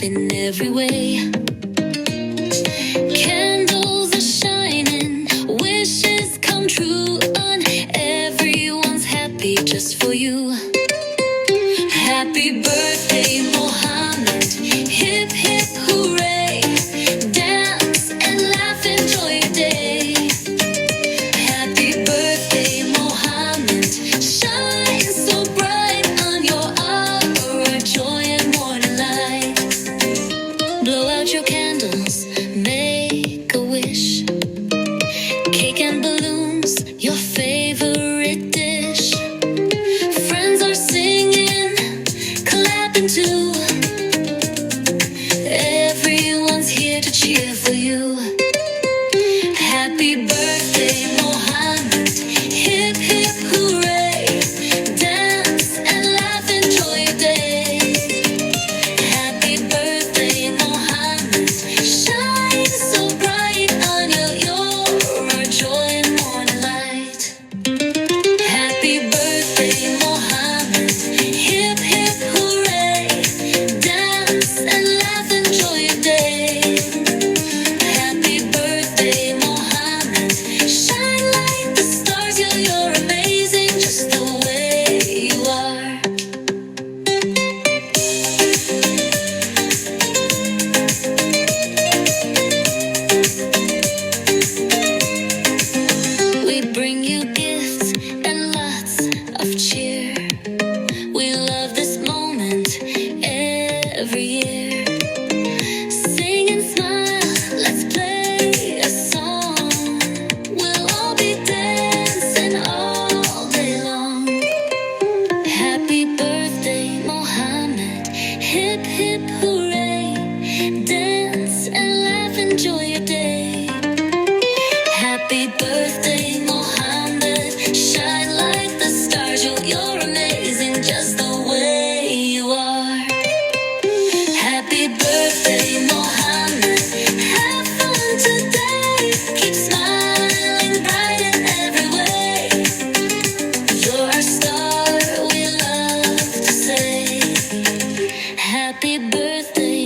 in every way. Candles are shining, wishes come true, and everyone's happy just for you. Happy birthday, Mohamed. Hip, hip, hooray. Dance and laugh, enjoy your day. Happy birthday, Mohamed. Shine so bright on your aura, joy and morning light. Blow out your candles, make a wish. Cake and balloons, your favorite dish. Friends are singing, clapping too. Everyone's here to cheer for you. Happy birthday, Mohamed. Hip, hip, hooray. Dance and laugh, enjoy your day. Happy birthday, Mohamed. Shine so bright on your joy and morning light. Happy birthday, Mohamed. Hip, hip, hooray. Dance and laugh, enjoy your day. Happy birthday, Mohamed. Shine like the stars, you're amazing just the way you are. We bring you gifts and lots of cheer. We love this moment every year. Sing and smile, let's play a song. We'll all be dancing all day long. Happy birthday, Mohamed. Hip, hip, hooray. Dance and laugh, enjoy your day. Happy birthday, Mohamed. Shine like the stars, you're amazing just the way you are. Happy birthday, Mohamed. Have fun today. Keep smiling bright in every way. You're our star, we love to say. Happy birthday,